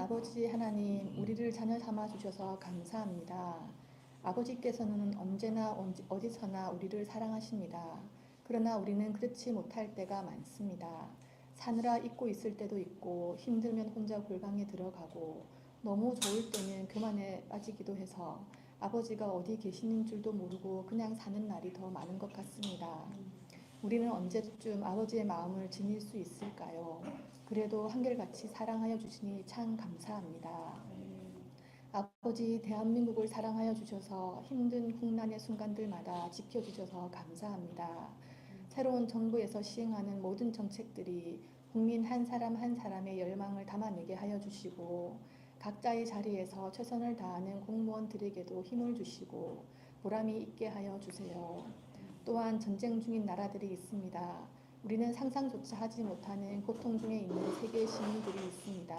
아버지 하나님, 우리를 자녀 삼아 주셔서 감사합니다. 아버지께서는 언제나 어디서나 우리를 사랑하십니다. 그러나 우리는 그렇지 못할 때가 많습니다. 사느라 잊고 있을 때도 있고 힘들면 혼자 골방에 들어가고 너무 좋을 때는 교만에 빠지기도 해서 아버지가 어디 계시는 줄도 모르고 그냥 사는 날이 더 많은 것 같습니다. 우리는 언제쯤 아버지의 마음을 지닐 수 있을까요? 그래도 한결같이 사랑하여 주시니 참 감사합니다. 아버지, 대한민국을 사랑하여 주셔서 힘든 국난의 순간들마다 지켜주셔서 감사합니다. 새로운 정부에서 시행하는 모든 정책들이 국민 한 사람 한 사람의 열망을 담아내게 하여 주시고 각자의 자리에서 최선을 다하는 공무원들에게도 힘을 주시고 보람이 있게 하여 주세요. 또한 전쟁 중인 나라들이 있습니다. 우리는 상상조차 하지 못하는 고통 중에 있는 세계의 시민들이 있습니다.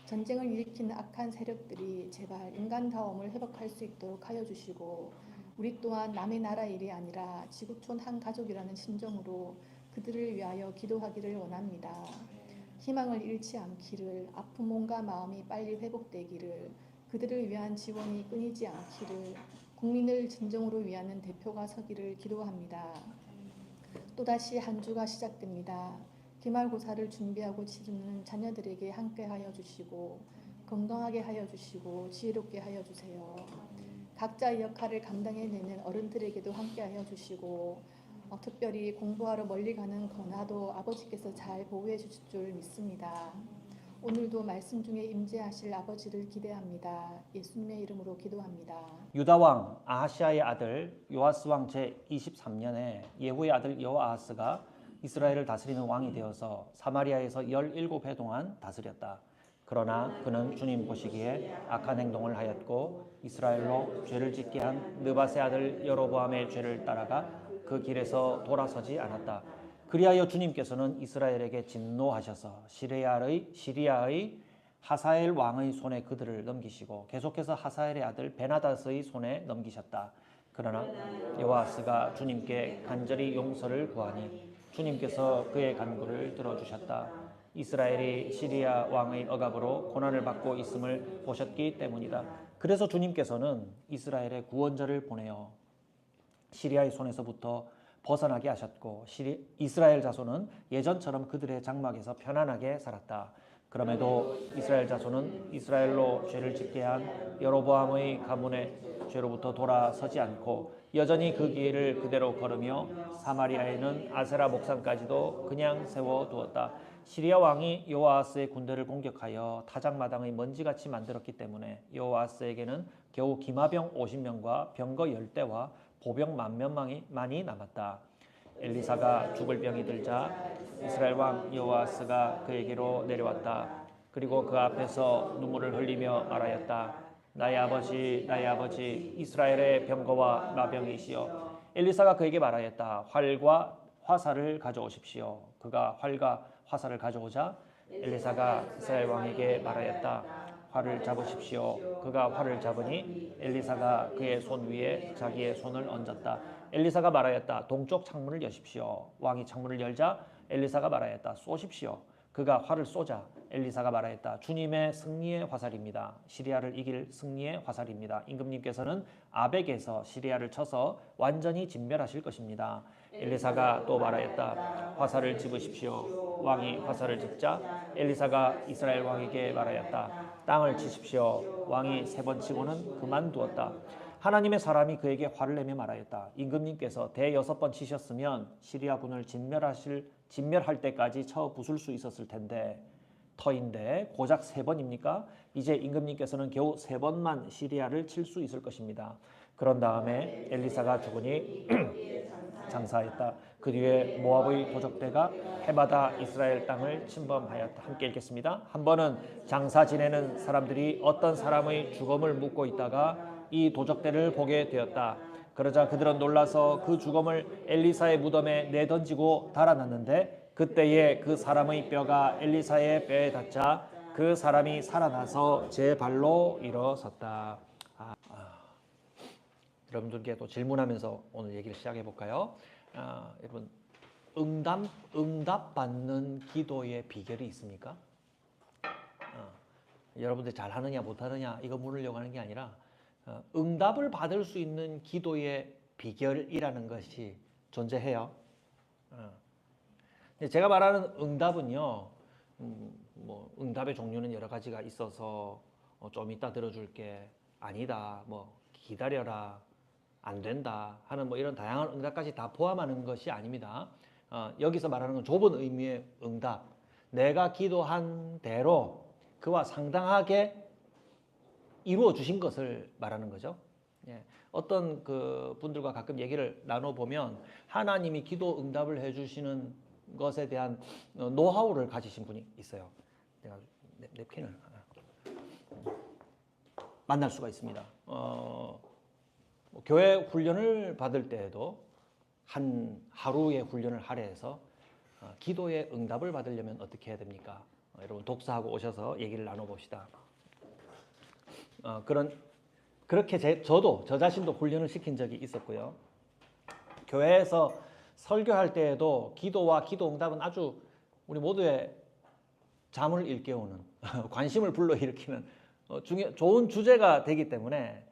전쟁을 일으키는 악한 세력들이 제발 인간다움을 회복할 수 있도록 하여 주시고 우리 또한 남의 나라 일이 아니라 지구촌 한 가족이라는 심정으로 그들을 위하여 기도하기를 원합니다. 희망을 잃지 않기를, 아픈 몸과 마음이 빨리 회복되기를, 그들을 위한 지원이 끊이지 않기를, 국민을 진정으로 위하는 대표가 서기를 기도합니다. 또다시 한 주가 시작됩니다. 기말고사를 준비하고 치르는 자녀들에게 함께하여 주시고 건강하게 하여 주시고 지혜롭게 하여 주세요. 각자의 역할을 감당해내는 어른들에게도 함께하여 주시고 특별히 공부하러 멀리 가는 건아도 아버지께서 잘 보호해 주실 줄 믿습니다. 오늘도 말씀 중에 임재하실 아버지를 기대합니다. 예수님의 이름으로 기도합니다. 유다 왕 아하시아의 아들 요아스 왕 제23년에 예후의 아들 여호아하스가 이스라엘을 다스리는 왕이 되어서 사마리아에서 17해 동안 다스렸다. 그러나 그는 주님 보시기에 악한 행동을 하였고 이스라엘로 죄를 짓게 한 느밧의 아들 여로보암의 죄를 따라가 그 길에서 돌아서지 않았다. 그리하여 주님께서는 이스라엘에게 진노하셔서 시리아의 하사엘 왕의 손에 그들을 넘기시고 계속해서 하사엘의 아들 베나닷의 손에 넘기셨다. 그러나 여호아스가 주님께 간절히 용서를 구하니 주님께서 그의 간구를 들어주셨다. 이스라엘이 시리아 왕의 억압으로 고난을 받고 있음을 보셨기 때문이다. 그래서 주님께서는 이스라엘의 구원자를 보내어 시리아의 손에서부터 벗어나게 하셨고 이스라엘 자손은 예전처럼 그들의 장막에서 편안하게 살았다. 그럼에도 이스라엘 자손은 이스라엘로 죄를 짓게 한 여로보암의 가문의 죄로부터 돌아서지 않고 여전히 그 길을 그대로 걸으며 사마리아에는 아세라 목상까지도 그냥 세워두었다. 시리아 왕이 여호아스의 군대를 공격하여 타작마당의 먼지같이 만들었기 때문에 여호아스에게는 겨우 기마병 50명과 병거 10대와 보병 10,000명만이 남았다. 엘리사가 죽을 병이 들자 이스라엘 왕 여호아스가 그에게로 내려왔다. 그리고 그 앞에서 눈물을 흘리며 말하였다. 나의 아버지 이스라엘의 병거와 마병이시여. 엘리사가 그에게 말하였다. 활과 화살을 가져오십시오. 그가 활과 화살을 가져오자 엘리사가 이스라엘 왕에게 말하였다. 활을 잡으십시오. 그가 활을 잡으니 엘리사가 그의 손 위에 자기의 손을 얹었다. 엘리사가 말하였다. 동쪽 창문을 여십시오. 왕이 창문을 열자 엘리사가 말하였다. 쏘십시오. 그가 활을 쏘자 엘리사가 말하였다. 주님의 승리의 화살입니다. 시리아를 이길 승리의 화살입니다. 임금님께서는 아벡에서 시리아를 쳐서 완전히 진멸하실 것입니다. 엘리사가 또 말하였다. 화살을 집으십시오. 왕이 화살을 집자 엘리사가 이스라엘 왕에게 말하였다. 땅을 치십시오. 왕이 3번 치고는 그만두었다. 하나님의 사람이 그에게 화를 내며 말하였다. 임금님께서 대6번 치셨으면 시리아군을 진멸할 때까지 쳐 부술 수 있었을 텐데 터인데 고작 3번입니까? 이제 임금님께서는 겨우 3번만 시리아를 칠 수 있을 것입니다. 그런 다음에 엘리사가 죽으니 장사했다. 그 뒤에 모압의 도적대가 해마다 이스라엘 땅을 침범하였다. 함께 읽겠습니다. 한 번은 장사 지내는 사람들이 어떤 사람의 죽음을 묻고 있다가 이 도적대를 보게 되었다. 그러자 그들은 놀라서 그 죽음을 엘리사의 무덤에 내던지고 달아났는데 그때에 그 사람의 뼈가 엘리사의 뼈에 닿자 그 사람이 살아나서 제 발로 일어섰다. 여러분들께 또 질문하면서 오늘 얘기를 시작해 볼까요? 여러분 응답 받는 기도의 비결이 있습니까? 여러분들 잘하느냐 못하느냐 이거 물으려고 하는 게 아니라 응답을 받을 수 있는 기도의 비결이라는 것이 존재해요. 제가 말하는 응답은요, 뭐 응답의 종류는 여러 가지가 있어서 좀 이따 들어줄게, 아니다, 뭐 기다려라, 안 된다 하는 뭐 이런 다양한 응답까지 다 포함하는 것이 아닙니다. 여기서 말하는 건 좁은 의미의 응답, 내가 기도한 대로 그와 상당하게 이루어 주신 것을 말하는 거죠. 예. 어떤 그 분들과 가끔 얘기를 나눠보면 하나님이 기도 응답을 해주시는 것에 대한 노하우를 가지신 분이 있어요. 내가 냅킨을 만날 수가 있습니다. 교회 훈련을 받을 때에도 한 하루의 훈련을 할애해서 기도의 응답을 받으려면 어떻게 해야 됩니까? 여러분 독서하고 오셔서 얘기를 나눠봅시다. 그렇게 저도 저 자신도 훈련을 시킨 적이 있었고요. 교회에서 설교할 때에도 기도와 기도 응답은 아주 우리 모두의 잠을 일깨우는 관심을 불러일으키는 좋은 주제가 되기 때문에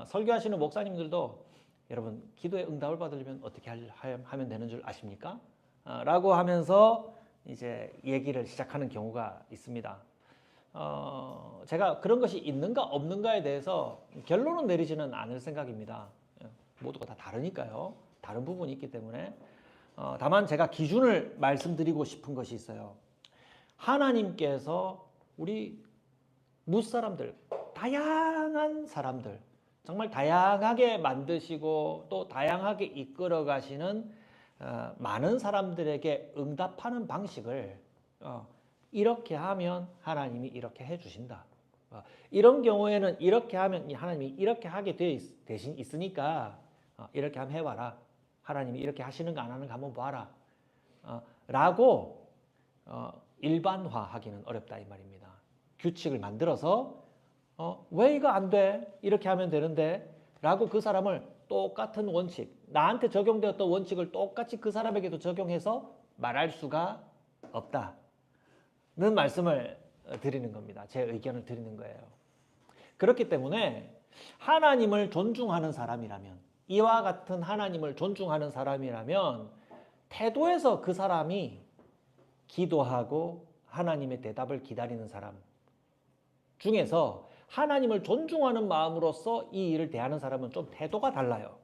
설교하시는 목사님들도 여러분 기도의 응답을 받으려면 어떻게 하면 되는 줄 아십니까? 라고 하면서 이제 얘기를 시작하는 경우가 있습니다. 제가 그런 것이 있는가 없는가에 대해서 결론은 내리지는 않을 생각입니다. 모두가 다 다르니까요. 다른 부분이 있기 때문에. 다만 제가 기준을 말씀드리고 싶은 것이 있어요. 하나님께서 우리 무사람들, 다양한 사람들, 정말 다양하게 만드시고 또 다양하게 이끌어 가시는 많은 사람들에게 응답하는 방식을 이렇게 하면 하나님이 이렇게 해주신다. 이런 경우에는 이렇게 하면 하나님이 이렇게 하게 대신 있으니까 이렇게 한번 해봐라. 하나님이 이렇게 하시는가 안 하는가 한번 봐라. 라고 일반화하기는 어렵다 이 말입니다. 규칙을 만들어서 왜 이거 안 돼? 이렇게 하면 되는데 라고 그 사람을 똑같은 원칙, 나한테 적용되었던 원칙을 똑같이 그 사람에게도 적용해서 말할 수가 없다는 말씀을 드리는 겁니다. 제 의견을 드리는 거예요. 그렇기 때문에 하나님을 존중하는 사람이라면, 이와 같은 하나님을 존중하는 사람이라면 태도에서 그 사람이 기도하고 하나님의 대답을 기다리는 사람 중에서 하나님을 존중하는 마음으로서 이 일을 대하는 사람은 좀 태도가 달라요.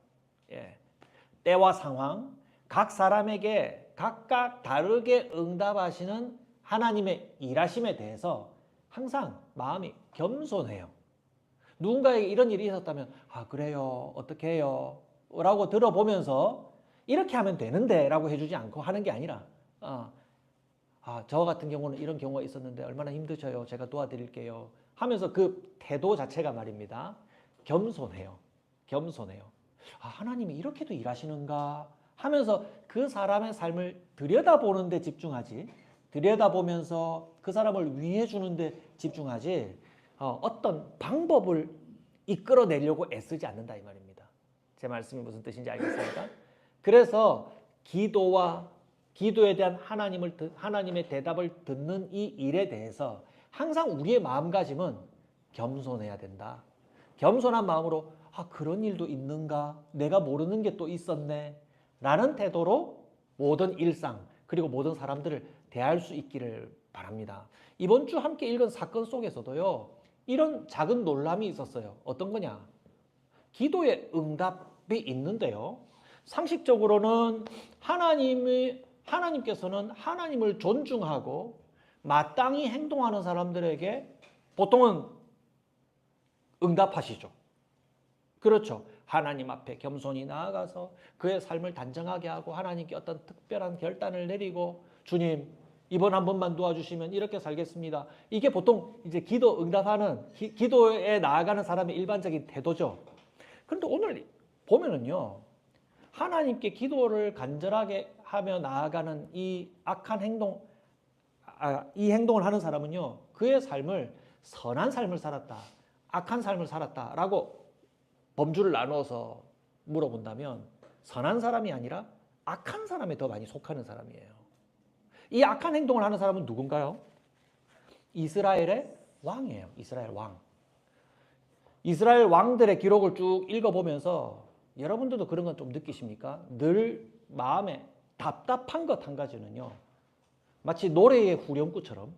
때와 상황, 각 사람에게 각각 다르게 응답하시는 하나님의 일하심에 대해서 항상 마음이 겸손해요. 누군가에게 이런 일이 있었다면 그래요, 어떻게 해요? 라고 들어보면서 이렇게 하면 되는데 라고 해주지 않고 하는 게 아니라 저 같은 경우는 이런 경우가 있었는데 얼마나 힘드셔요? 제가 도와드릴게요. 하면서 그 태도 자체가 말입니다. 겸손해요. 하나님이 이렇게도 일하시는가 하면서 그 사람의 삶을 들여다보는 데 집중하지, 들여다보면서 그 사람을 위해 주는 데 집중하지 어떤 방법을 이끌어내려고 애쓰지 않는다 이 말입니다. 제 말씀이 무슨 뜻인지 알겠습니까? 그래서 기도에 대한 하나님의 대답을 듣는 이 일에 대해서 항상 우리의 마음가짐은 겸손해야 된다. 겸손한 마음으로 그런 일도 있는가? 내가 모르는 게 또 있었네. 라는 태도로 모든 일상 그리고 모든 사람들을 대할 수 있기를 바랍니다. 이번 주 함께 읽은 사건 속에서도요. 이런 작은 놀람이 있었어요. 어떤 거냐? 기도의 응답이 있는데요. 상식적으로는 하나님께서는 하나님을 존중하고 마땅히 행동하는 사람들에게 보통은 응답하시죠. 그렇죠. 하나님 앞에 겸손히 나아가서 그의 삶을 단정하게 하고 하나님께 어떤 특별한 결단을 내리고 주님 이번 한 번만 도와주시면 이렇게 살겠습니다. 이게 보통 이제 기도 응답하는 기도에 나아가는 사람의 일반적인 태도죠. 그런데 오늘 보면은요. 하나님께 기도를 간절하게 하며 나아가는 이 악한 행동, 이 행동을 하는 사람은요. 그의 삶을 선한 삶을 살았다, 악한 삶을 살았다라고 범주를 나누어서 물어본다면 선한 사람이 아니라 악한 사람에 더 많이 속하는 사람이에요. 이 악한 행동을 하는 사람은 누군가요? 이스라엘의 왕이에요. 이스라엘 왕. 이스라엘 왕들의 기록을 쭉 읽어보면서 여러분들도 그런 건 좀 느끼십니까? 늘 마음에 답답한 것 한 가지는요. 마치 노래의 후렴구처럼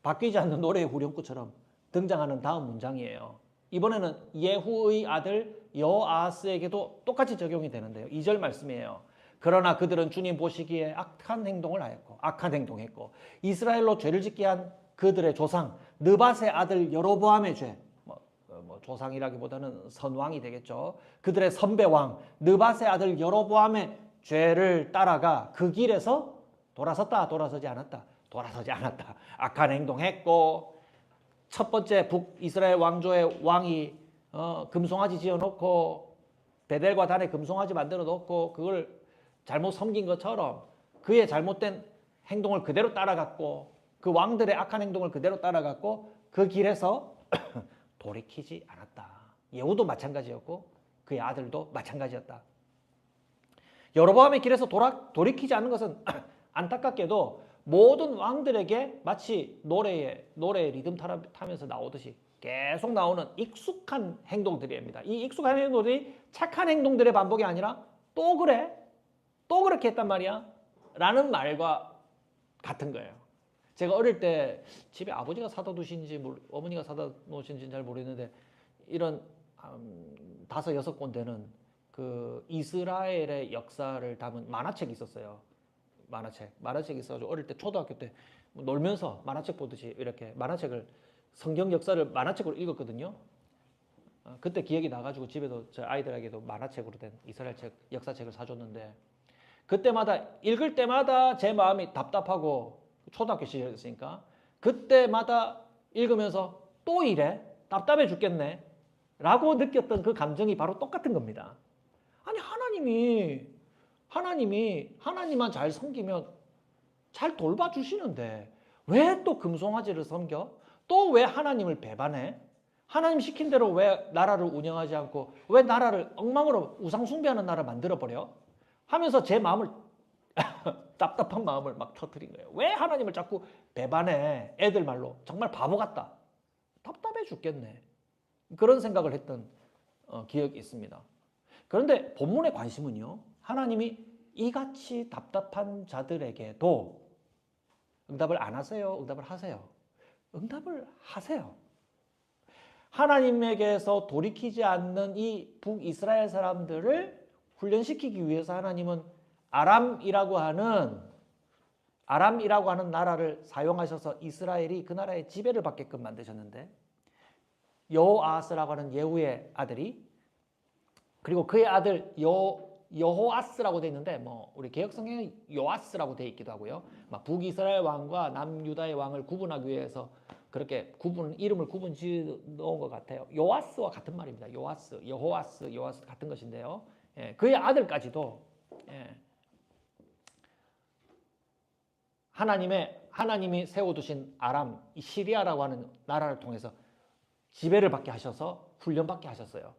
바뀌지 않는 노래의 후렴구처럼 등장하는 다음 문장이에요. 이번에는 예후의 아들 여아스에게도 똑같이 적용이 되는데요. 2절 말씀이에요. 그러나 그들은 주님 보시기에 악한 행동을 하였고 악한 행동했고 이스라엘로 죄를 짓게 한 그들의 조상 느밧의 아들 여로보암의 죄, 조상이라기보다는 선왕이 되겠죠. 그들의 선배왕 느밧의 아들 여로보암의 죄를 따라가 그 길에서 돌아섰다 돌아서지 않았다 악한 행동했고 첫 번째 북이스라엘 왕조의 왕이 금송아지 지어놓고 베델과 단에 금송아지 만들어 놓고 그걸 잘못 섬긴 것처럼 그의 잘못된 행동을 그대로 따라갔고 그 왕들의 악한 행동을 그대로 따라갔고 그 길에서 돌이키지 않았다. 예후도 마찬가지였고 그의 아들도 마찬가지였다. 여로보암의 길에서 돌이키지 않는 것은 안타깝게도 모든 왕들에게 마치 노래의 리듬 타면서 나오듯이 계속 나오는 익숙한 행동들입니다. 이 익숙한 행동들이 착한 행동들의 반복이 아니라 또 그래? 또 그렇게 했단 말이야? 라는 말과 같은 거예요. 제가 어릴 때 집에 아버지가 사다 두신지 어머니가 사다 놓으신지는 잘 모르겠는데 이런 5, 6권 되는 그 이스라엘의 역사를 담은 만화책이 있었어요. 만화책이 있어가지고 어릴 때 초등학교 때 놀면서 만화책 보듯이 이렇게 만화책을 성경 역사를 만화책으로 읽었거든요. 그때 기억이 나가지고 집에도 저 아이들에게도 만화책으로 된 이스라엘 책 역사책을 사줬는데 그때마다 읽을 때마다 제 마음이 답답하고 초등학교 시절이었으니까 그때마다 읽으면서 또 이래? 답답해 죽겠네 라고 느꼈던 그 감정이 바로 똑같은 겁니다. 아니 하나님만 잘 섬기면 잘 돌봐주시는데 왜 또 금송아지를 섬겨? 또 왜 하나님을 배반해? 하나님 시킨 대로 왜 나라를 운영하지 않고 왜 나라를 엉망으로 우상 숭배하는 나라를 만들어버려? 하면서 제 마음을 답답한 마음을 막 터뜨린 거예요. 왜 하나님을 자꾸 배반해? 애들 말로 정말 바보 같다. 답답해 죽겠네. 그런 생각을 했던 기억이 있습니다. 그런데 본문의 관심은요. 하나님이 이같이 답답한 자들에게도 응답을 안 하세요? 응답을 하세요? 응답을 하세요. 하나님에게서 돌이키지 않는 이 북이스라엘 사람들을 훈련시키기 위해서 하나님은 아람이라고 하는 나라를 사용하셔서 이스라엘이 그 나라의 지배를 받게끔 만드셨는데 여호아스라고 하는 예후의 아들이 그리고 그의 아들 여호아스라고 되어 있는데 우리 개혁성경에 요아스라고 되어 있기도 하고요. 북이스라엘 왕과 남유다의 왕을 구분하기 위해서 그렇게 이름을 구분 지어 놓은 것 같아요. 요아스와 같은 말입니다. 여호아스 같은 것인데요. 예, 그의 아들까지도 하나님이 세워두신 아람, 시리아라고 하는 나라를 통해서 지배를 받게 하셔서 훈련받게 하셨어요.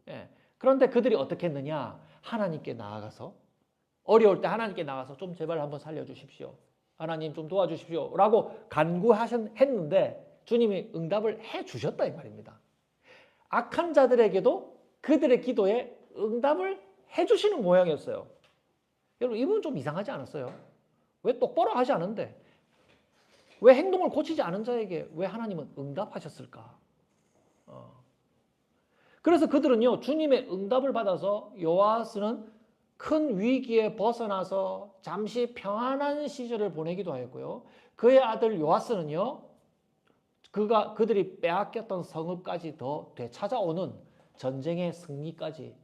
예. 그런데 그들이 어떻게 했느냐? 하나님께 나아가서 어려울 때 하나님께 나가서 좀 제발 한번 살려주십시오. 하나님 좀 도와주십시오. 라고 간구했는데 주님이 응답을 해주셨다 이 말입니다. 악한 자들에게도 그들의 기도에 응답을 해주시는 모양이었어요. 여러분 이분 좀 이상하지 않았어요? 왜 똑바로 하지 않은데 왜 행동을 고치지 않은 자에게 왜 하나님은 응답하셨을까? 그래서 그들은요 주님의 응답을 받아서 요아스는 큰 위기에 벗어나서 잠시 평안한 시절을 보내기도 하였고요. 그의 아들 요아스는요 그들이 빼앗겼던 성읍까지 더 되찾아오는 전쟁의 승리까지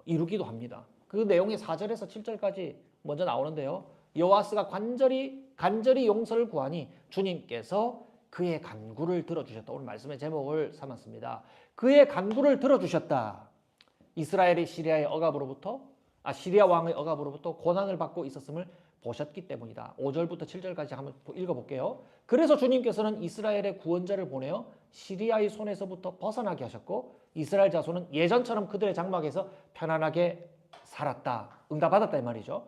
이루기도 합니다. 그 내용이 4절에서 7절까지 먼저 나오는데요. 요아스가 간절히 용서를 구하니 주님께서 그의 간구를 들어주셨다. 오늘 말씀의 제목을 삼았습니다. 그의 간구를 들어주셨다. 이스라엘이 시리아 왕의 억압으로부터 고난을 받고 있었음을 보셨기 때문이다. 5절부터 7절까지 한번 읽어볼게요. 그래서 주님께서는 이스라엘의 구원자를 보내어 시리아의 손에서부터 벗어나게 하셨고 이스라엘 자손은 예전처럼 그들의 장막에서 편안하게 살았다. 응답받았다 이 말이죠.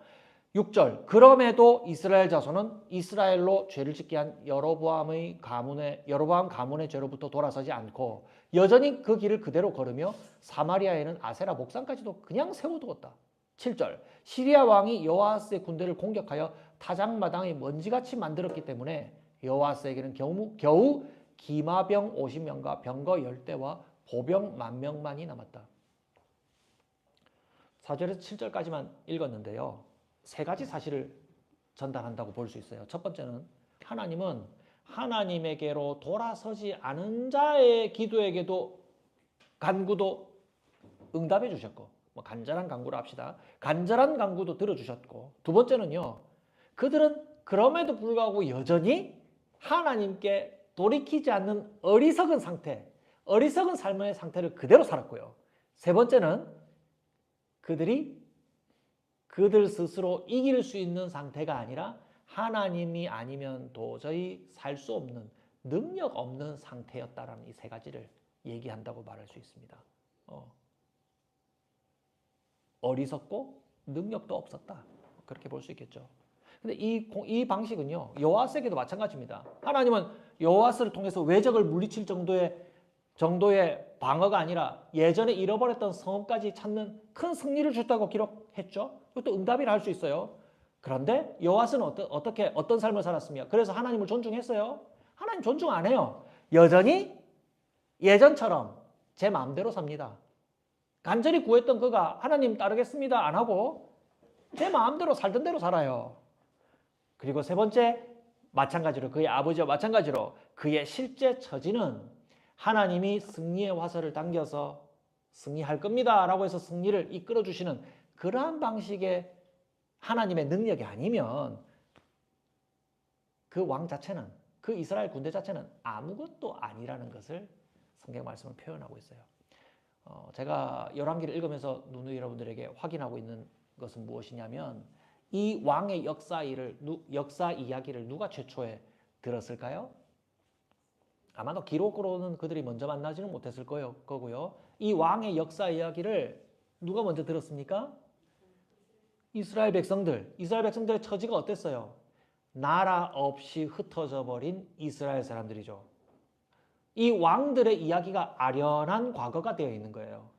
6절 그럼에도 이스라엘 자손은 이스라엘로 죄를 짓게 한 여로보암 가문의 죄로부터 돌아서지 않고 여전히 그 길을 그대로 걸으며 사마리아에는 아세라 목상까지도 그냥 세워두었다. 7절 시리아 왕이 여호아스의 군대를 공격하여 타작마당에 먼지같이 만들었기 때문에 여호아스에게는 겨우 기마병 50명과 병거 10대와 보병 10,000명만이 남았다. 4절에서 7절까지만 읽었는데요. 세 가지 사실을 전달한다고 볼 수 있어요. 첫 번째는 하나님은 하나님에게로 돌아서지 않은 자의 기도에게도 간구도 응답해 주셨고, 간절한 간구를 합시다. 간절한 간구도 들어주셨고, 두 번째는요. 그들은 그럼에도 불구하고 여전히 하나님께 돌이키지 않는 어리석은 상태, 어리석은 삶의 상태를 그대로 살았고요. 세 번째는 그들이 그들 스스로 이길 수 있는 상태가 아니라 하나님이 아니면 도저히 살 수 없는 능력 없는 상태였다라는 이 세 가지를 얘기한다고 말할 수 있습니다. 어리석고 능력도 없었다. 그렇게 볼 수 있겠죠. 근데 이 방식은요. 여호아스에게도 마찬가지입니다. 하나님은 여호아스를 통해서 외적을 물리칠 정도의 방어가 아니라 예전에 잃어버렸던 성읍까지 찾는 큰 승리를 줬다고 기록했죠. 이것도 응답이라 할 수 있어요. 그런데 여호아스는 어떤 삶을 살았습니까? 그래서 하나님을 존중했어요? 하나님 존중 안 해요. 여전히 예전처럼 제 마음대로 삽니다. 간절히 구했던 그가 하나님 따르겠습니다 안 하고 제 마음대로 살던 대로 살아요. 그리고 세 번째 마찬가지로 그의 아버지와 마찬가지로 그의 실제 처지는 하나님이 승리의 화살을 당겨서 승리할 겁니다 라고 해서 승리를 이끌어 주시는 그러한 방식의 하나님의 능력이 아니면 그 왕 자체는, 그 이스라엘 군대 자체는 아무것도 아니라는 것을 성경 말씀은 표현하고 있어요. 제가 열왕기를 읽으면서 누누이 여러분들에게 확인하고 있는 것은 무엇이냐면 이 왕의 역사 이야기를 누가 최초에 들었을까요? 아마도 기록으로는 그들이 먼저 만나지는 못했을 거고요. 이 왕의 역사 이야기를 누가 먼저 들었습니까? 이스라엘 백성들의 처지가 어땠어요? 나라 없이 흩어져 버린 이스라엘 사람들이죠. 이 왕들의 이야기가 아련한 과거가 되어 있는 거예요.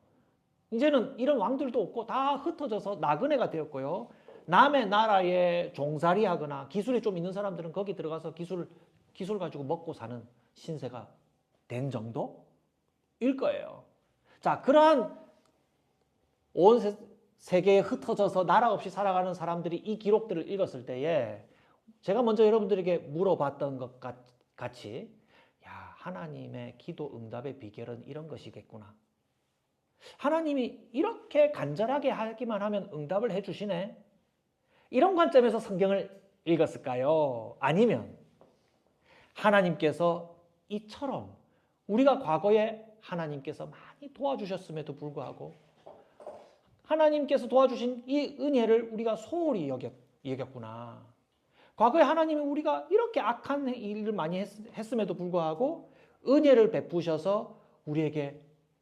이제는 이런 왕들도 없고 다 흩어져서 나그네가 되었고요. 남의 나라에 종살이 하거나 기술이 좀 있는 사람들은 거기 들어가서 기술 가지고 먹고 사는 신세가 된 정도일 거예요. 자, 그러한 온 세계에 흩어져서 나라 없이 살아가는 사람들이 이 기록들을 읽었을 때에 제가 먼저 여러분들에게 물어봤던 것 같이 하나님의 기도 응답의 비결은 이런 것이겠구나. 하나님이 이렇게 간절하게 하기만 하면 응답을 해주시네. 이런 관점에서 성경을 읽었을까요? 아니면 하나님께서 이처럼 우리가 과거에 하나님께서 많이 도와주셨음에도 불구하고 하나님께서 도와주신 이 은혜를 우리가 소홀히 여겼구나. 과거에 하나님이 우리가 이렇게 악한 일을 많이 했음에도 불구하고 은혜를 베푸셔서 우리에게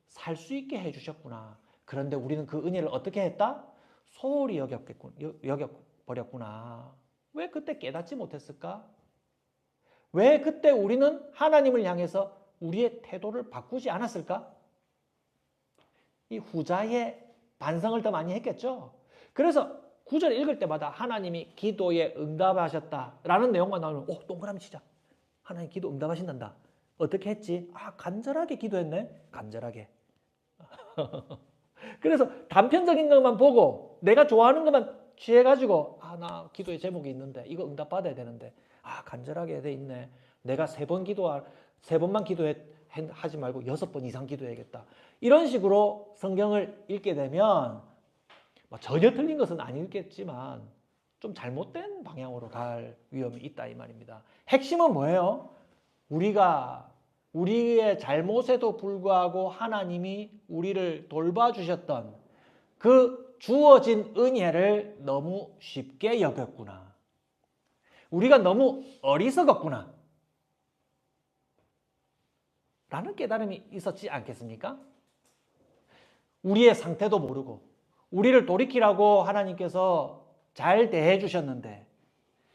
살 수 있게 해주셨구나. 그런데 우리는 그 은혜를 어떻게 했다? 소홀히 여겨버렸구나. 왜 그때 깨닫지 못했을까? 왜 그때 우리는 하나님을 향해서 우리의 태도를 바꾸지 않았을까? 이 후자의 반성을 더 많이 했겠죠. 그래서 9절 읽을 때마다 하나님이 기도에 응답하셨다라는 내용만 나오면 동그라미 치자. 하나님 기도 응답하신단다. 어떻게 했지? 간절하게 기도했네. 간절하게. 그래서 단편적인 것만 보고 내가 좋아하는 것만 취해가지고 나 기도의 제목이 있는데 이거 응답받아야 되는데 간절하게 돼 있네. 내가 세 번만 기도하지 말고 6번 이상 기도해야겠다. 이런 식으로 성경을 읽게 되면 전혀 틀린 것은 아니겠지만 좀 잘못된 방향으로 갈 위험이 있다 이 말입니다. 핵심은 뭐예요? 우리의 잘못에도 불구하고 하나님이 우리를 돌봐주셨던 그 주어진 은혜를 너무 쉽게 여겼구나. 우리가 너무 어리석었구나. 라는 깨달음이 있었지 않겠습니까? 우리의 상태도 모르고 우리를 돌이키라고 하나님께서 잘 대해 주셨는데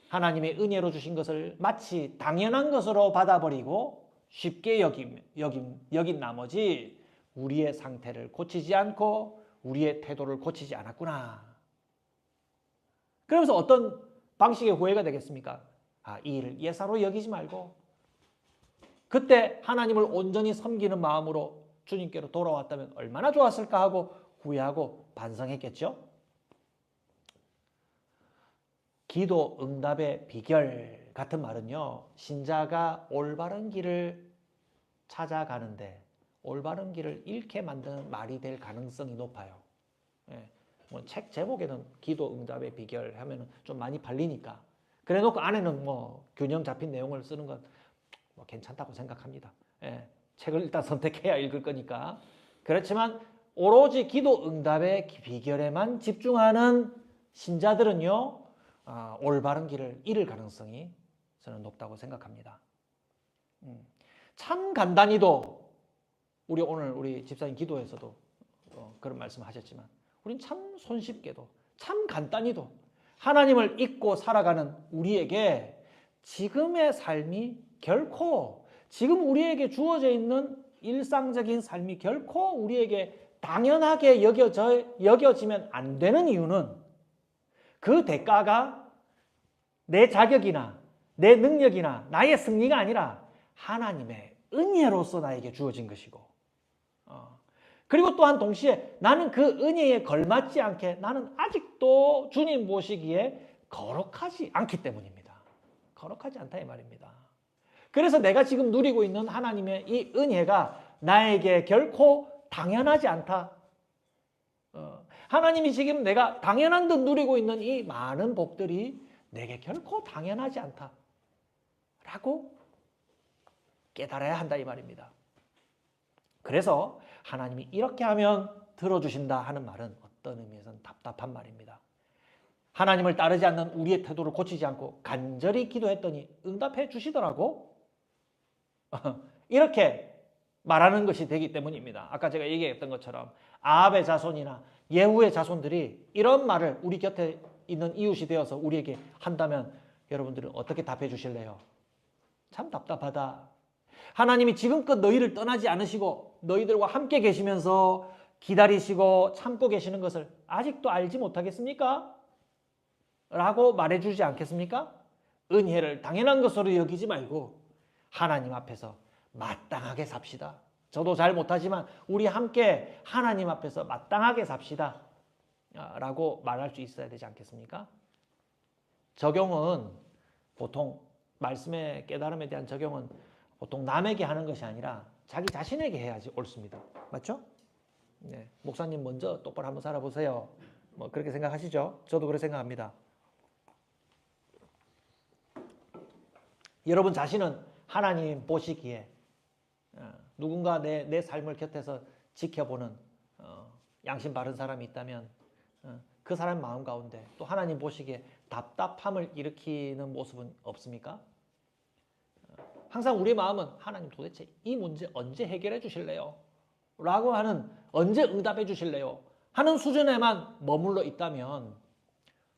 하나님의 은혜로 주신 것을 마치 당연한 것으로 받아버리고 쉽게 여긴 나머지 우리의 상태를 고치지 않고 우리의 태도를 고치지 않았구나. 그러면서 어떤 방식의 후회가 되겠습니까? 이 일을 예사로 여기지 말고 그때 하나님을 온전히 섬기는 마음으로 주님께로 돌아왔다면 얼마나 좋았을까 하고 후회하고 반성했겠죠? 기도 응답의 비결 같은 말은요, 신자가 올바른 길을 찾아가는데 올바른 길을 잃게 만드는 말이 될 가능성이 높아요. 예, 뭐 책 제목에는 기도 응답의 비결 하면 좀 많이 팔리니까 그래 놓고 안에는 뭐 균형 잡힌 내용을 쓰는 건 뭐 괜찮다고 생각합니다. 예, 책을 일단 선택해야 읽을 거니까. 그렇지만 오로지 기도 응답의 비결에만 집중하는 신자들은요, 올바른 길을 잃을 가능성이 저는 높다고 생각합니다. 참 간단히도 오늘 우리 집사님 기도에서도 그런 말씀하셨지만 우린 참 손쉽게도 참 간단히도 하나님을 잊고 살아가는 우리에게 지금의 삶이 결코 지금 우리에게 주어져 있는 일상적인 삶이 결코 우리에게 당연하게 여겨지면 안 되는 이유는 그 대가가 내 자격이나 내 능력이나 나의 승리가 아니라 하나님의 은혜로서 나에게 주어진 것이고 그리고 또한 동시에 나는 그 은혜에 걸맞지 않게 나는 아직도 주님 보시기에 거룩하지 않기 때문입니다. 거룩하지 않다 이 말입니다. 그래서 내가 지금 누리고 있는 하나님의 이 은혜가 나에게 결코 당연하지 않다. 하나님이 지금 내가 당연한 듯 누리고 있는 이 많은 복들이 내게 결코 당연하지 않다. 라고 깨달아야 한다 이 말입니다. 그래서 하나님이 이렇게 하면 들어주신다 하는 말은 어떤 의미에서는 답답한 말입니다. 하나님을 따르지 않는 우리의 태도를 고치지 않고 간절히 기도했더니 응답해 주시더라고. 이렇게 말하는 것이 되기 때문입니다. 아까 제가 얘기했던 것처럼 아합의 자손이나 예후의 자손들이 이런 말을 우리 곁에 있는 이웃이 되어서 우리에게 한다면 여러분들은 어떻게 답해 주실래요? 참 답답하다. 하나님이 지금껏 너희를 떠나지 않으시고 너희들과 함께 계시면서 기다리시고 참고 계시는 것을 아직도 알지 못하겠습니까? 라고 말해주지 않겠습니까? 은혜를 당연한 것으로 여기지 말고 하나님 앞에서 마땅하게 삽시다. 저도 잘 못하지만 우리 함께 하나님 앞에서 마땅하게 삽시다. 라고 말할 수 있어야 되지 않겠습니까? 적용은 보통 말씀의 깨달음에 대한 적용은 보통 남에게 하는 것이 아니라 자기 자신에게 해야지 옳습니다. 맞죠? 네, 목사님 먼저 똑바로 한번 살아보세요. 뭐 그렇게 생각하시죠? 저도 그렇게 생각합니다. 여러분 자신은 하나님 보시기에 누군가 내 삶을 곁에서 지켜보는 양심 바른 사람이 있다면 그 사람 마음 가운데 또 하나님 보시기에 답답함을 일으키는 모습은 없습니까? 항상 우리 마음은 하나님 도대체 이 문제 언제 해결해 주실래요? 라고 하는 언제 응답해 주실래요? 하는 수준에만 머물러 있다면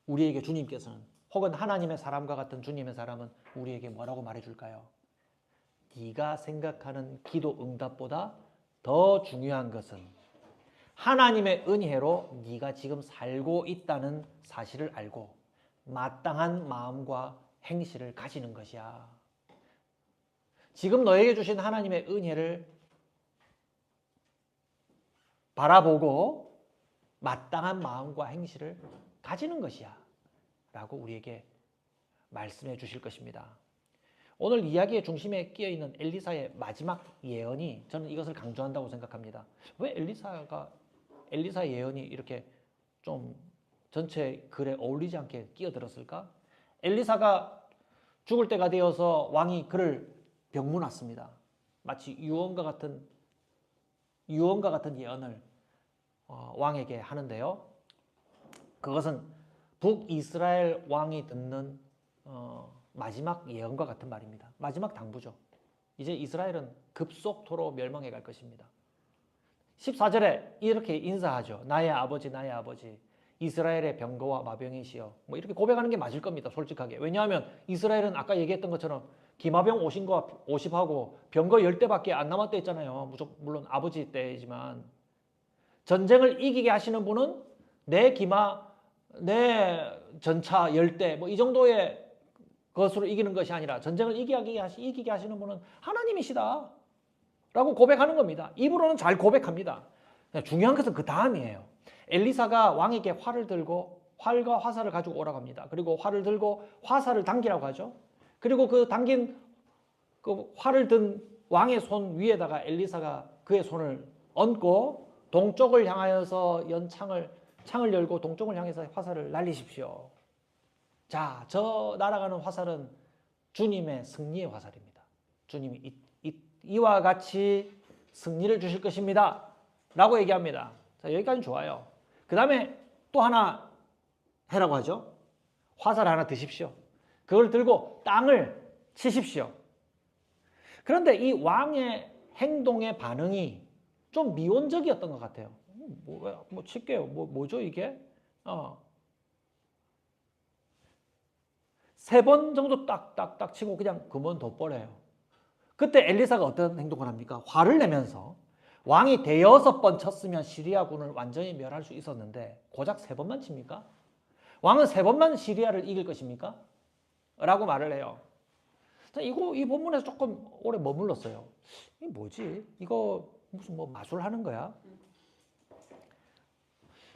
우리에게 주님께서는 혹은 하나님의 사람과 같은 주님의 사람은 우리에게 뭐라고 말해줄까요? 네가 생각하는 기도 응답보다 더 중요한 것은 하나님의 은혜로 네가 지금 살고 있다는 사실을 알고 마땅한 마음과 행실을 가지는 것이야. 지금 너에게 주신 하나님의 은혜를 바라보고 마땅한 마음과 행실을 가지는 것이야. 라고 우리에게 말씀해 주실 것입니다. 오늘 이야기의 중심에 끼어있는 엘리사의 마지막 예언이 저는 이것을 강조한다고 생각합니다. 왜 엘리사 예언이 이렇게 좀 전체 글에 어울리지 않게 끼어들었을까? 엘리사가 죽을 때가 되어서 왕이 그를 병문았습니다. 마치 유언과 같은 예언을 왕에게 하는데요. 그것은 북이스라엘 왕이 듣는 마지막 예언과 같은 말입니다. 마지막 당부죠. 이제 이스라엘은 급속도로 멸망해 갈 것입니다. 14절에 이렇게 인사하죠. 나의 아버지, 나의 아버지. 이스라엘의 병거와 마병이시여. 뭐 이렇게 고백하는 게 맞을 겁니다. 솔직하게. 왜냐하면 이스라엘은 아까 얘기했던 것처럼 기마병 50하고 병거 10대밖에 안 남았다 했잖아요. 물론 아버지 때이지만. 전쟁을 이기게 하시는 분은 내 기마, 내 전차 10대 뭐 이 정도의 것으로 이기는 것이 아니라 전쟁을 이기게 하시는 분은 하나님이시다 라고 고백하는 겁니다. 입으로는 잘 고백합니다. 중요한 것은 그 다음이에요. 엘리사가 왕에게 활을 들고 활과 화살을 가지고 오라고 합니다. 그리고 활을 들고 화살을 당기라고 하죠. 그리고 그 당긴 그 활을 든 왕의 손 위에다가 엘리사가 그의 손을 얹고 동쪽을 향하여서 창을 열고 동쪽을 향해서 화살을 날리십시오. 자, 저 날아가는 화살은 주님의 승리의 화살입니다. 주님이 이와 같이 승리를 주실 것입니다 라고 얘기합니다. 자, 여기까지는 좋아요. 그 다음에 또 하나 해라고 하죠. 화살 하나 드십시오. 그걸 들고 땅을 치십시오. 그런데 이 왕의 행동의 반응이 좀 미온적이었던 것 같아요. 뭐 칠게요. 뭐죠 이게? 3번 정도 딱딱딱 치고 그냥 그만둬버려요. 그때 엘리사가 어떤 행동을 합니까? 화를 내면서 왕이 대여섯 번 쳤으면 시리아군을 완전히 멸할 수 있었는데 고작 3번만 칩니까? 왕은 3번만 시리아를 이길 것입니까? 라고 말을 해요. 이 본문에서 조금 오래 머물렀어요. 이 뭐지? 이거 무슨 뭐 마술하는 거야?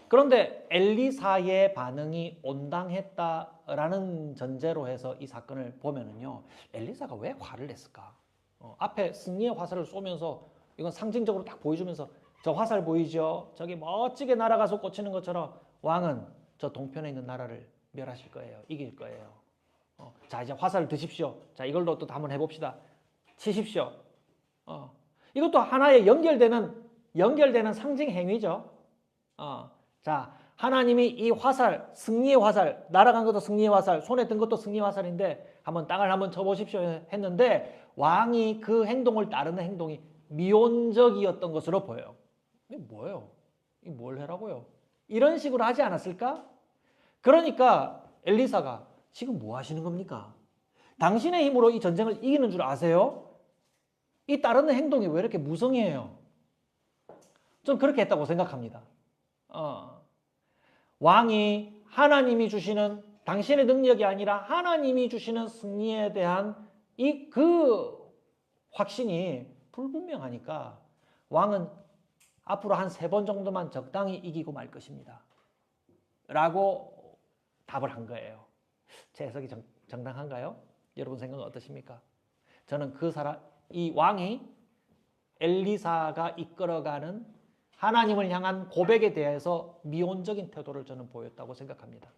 그런데 엘리사의 반응이 온당했다라는 전제로 해서 이 사건을 보면은요, 엘리사가 왜 화를 냈을까? 앞에 승리의 화살을 쏘면서 이건 상징적으로 딱 보여주면서 저 화살 보이죠? 저기 멋지게 날아가서 꽂히는 것처럼 왕은 저 동편에 있는 나라를 멸하실 거예요. 이길 거예요. 자, 이제 화살을 드십시오. 자, 이걸로 또 한번 해봅시다. 치십시오. 이것도 하나의 연결되는 상징 행위죠. 자, 하나님이 이 화살, 승리의 화살, 날아간 것도 승리의 화살, 손에 든 것도 승리의 화살인데 한번 땅을 한번 쳐보십시오 했는데 왕이 그 행동을 따르는 행동이 미온적이었던 것으로 보여요. 이게 뭐예요? 이게 뭘 해라고요? 이런 식으로 하지 않았을까? 그러니까 엘리사가 지금 뭐 하시는 겁니까? 당신의 힘으로 이 전쟁을 이기는 줄 아세요? 이 따르는 행동이 왜 이렇게 무성해요? 좀 그렇게 했다고 생각합니다. 왕이 하나님이 주시는 당신의 능력이 아니라 하나님이 주시는 승리에 대한 그 확신이 불분명하니까 왕은 앞으로 한 3번 정도만 적당히 이기고 말 것입니다. 라고 답을 한 거예요. 제 해석이 정당한가요? 여러분 생각은 어떠십니까? 저는 이 왕이 엘리사가 이끌어가는 하나님을 향한 고백에 대해서 미온적인 태도를 저는 보였다고 생각합니다.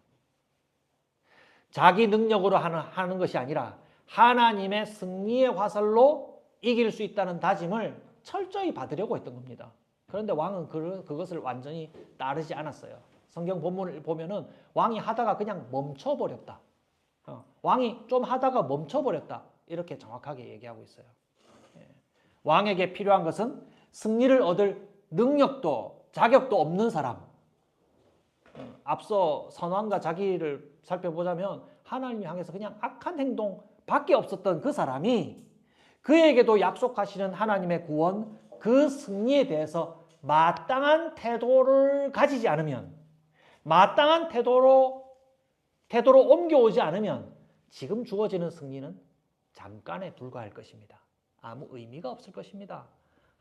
자기 능력으로 하는 것이 아니라 하나님의 승리의 화살로 이길 수 있다는 다짐을 철저히 받으려고 했던 겁니다. 그런데 왕은 그것을 완전히 따르지 않았어요. 성경 본문을 보면은 왕이 하다가 그냥 멈춰버렸다. 왕이 좀 하다가 멈춰버렸다. 이렇게 정확하게 얘기하고 있어요. 왕에게 필요한 것은 승리를 얻을 능력도 자격도 없는 사람. 앞서 선왕과 자기를 살펴보자면 하나님이 향해서 그냥 악한 행동밖에 없었던 그 사람이 그에게도 약속하시는 하나님의 구원, 그 승리에 대해서 마땅한 태도를 가지지 않으면, 마땅한 태도로 옮겨오지 않으면 지금 주어지는 승리는 잠깐에 불과할 것입니다. 아무 의미가 없을 것입니다.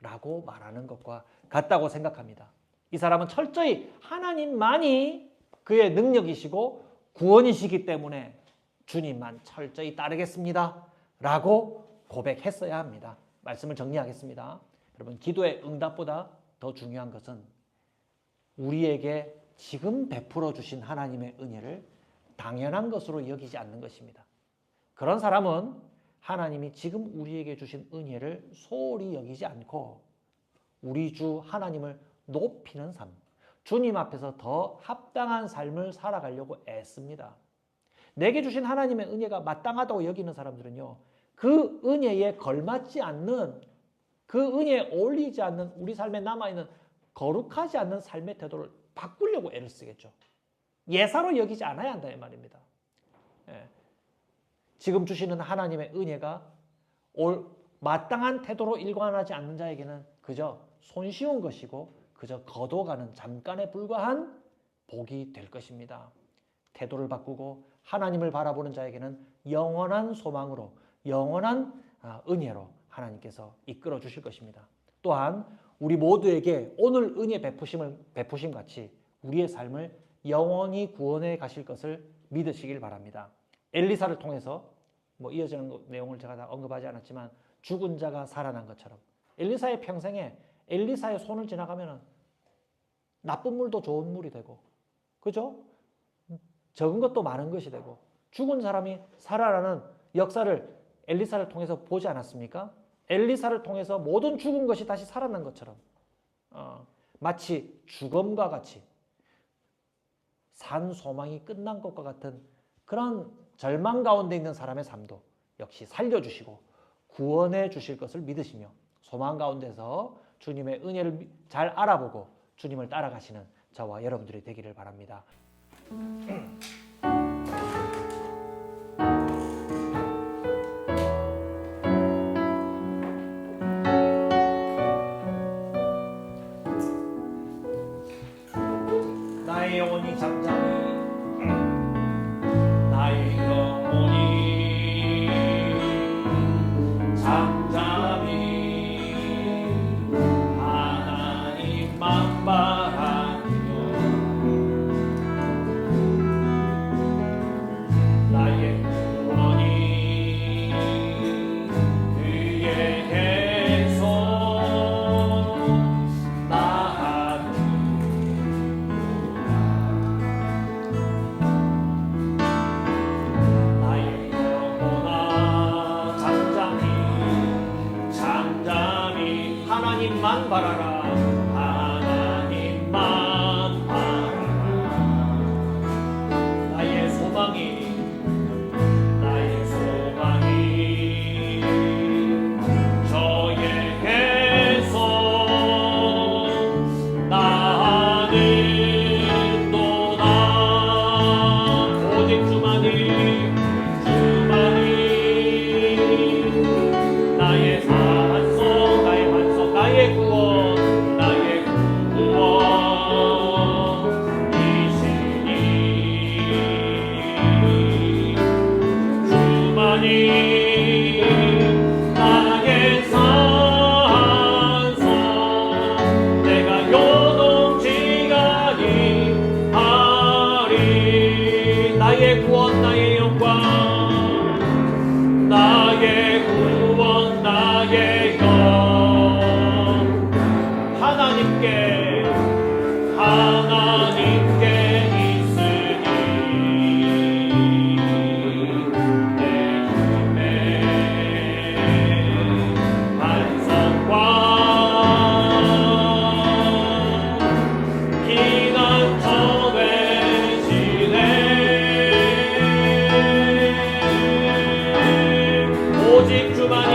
라고 말하는 것과 같다고 생각합니다. 이 사람은 철저히 하나님만이 그의 능력이시고 구원이시기 때문에 주님만 철저히 따르겠습니다. 라고 고백했어야 합니다. 말씀을 정리하겠습니다. 여러분, 기도의 응답보다 더 중요한 것은 우리에게 지금 베풀어 주신 하나님의 은혜를 당연한 것으로 여기지 않는 것입니다. 그런 사람은 하나님이 지금 우리에게 주신 은혜를 소홀히 여기지 않고 우리 주 하나님을 높이는 삶, 주님 앞에서 더 합당한 삶을 살아가려고 애씁니다. 내게 주신 하나님의 은혜가 마땅하다고 여기는 사람들은요, 그 은혜에 걸맞지 않는, 그 은혜에 어울리지 않는 우리 삶에 남아있는 거룩하지 않는 삶의 태도를 바꾸려고 애를 쓰겠죠. 예사로 여기지 않아야 한다 이 말입니다. 예. 지금 주시는 하나님의 은혜가 마땅한 태도로 일관하지 않는 자에게는 그저 손쉬운 것이고 그저 거둬가는 잠깐에 불과한 복이 될 것입니다. 태도를 바꾸고 하나님을 바라보는 자에게는 영원한 소망으로 영원한 은혜로 하나님께서 이끌어 주실 것입니다. 또한 우리 모두에게 오늘 은혜 베푸심 같이 우리의 삶을 영원히 구원해 가실 것을 믿으시길 바랍니다. 엘리사를 통해서 이어지는 내용을 제가 다 언급하지 않았지만 죽은 자가 살아난 것처럼 엘리사의 평생에 엘리사의 손을 지나가면 나쁜 물도 좋은 물이 되고, 그죠? 적은 것도 많은 것이 되고, 죽은 사람이 살아나는 역사를 엘리사를 통해서 보지 않았습니까? 엘리사를 통해서 모든 죽은 것이 다시 살아난 것처럼 마치 죽음과 같이 산 소망이 끝난 것과 같은 그런 절망 가운데 있는 사람의 삶도 역시 살려주시고 구원해 주실 것을 믿으시며 소망 가운데서 주님의 은혜를 잘 알아보고 주님을 따라가시는 저와 여러분들이 되기를 바랍니다. 나의 영혼이 잠잠히 나의 영혼이 잠잠히 하나님만 바라며 나의 영혼이 그에게서 하나님만 바라라 하나님만 바라라 나의 소망이 저에게서 나는도다 오직 주만이 나의 산소 나의 구원이시니 주만이 나의 산소 내가 요동치가니 하리 나의 구원 나의 영광 나의 구원 나의 영 하나님께 있으니 내 힘의 반석과 피난처 되시네 오직 주만이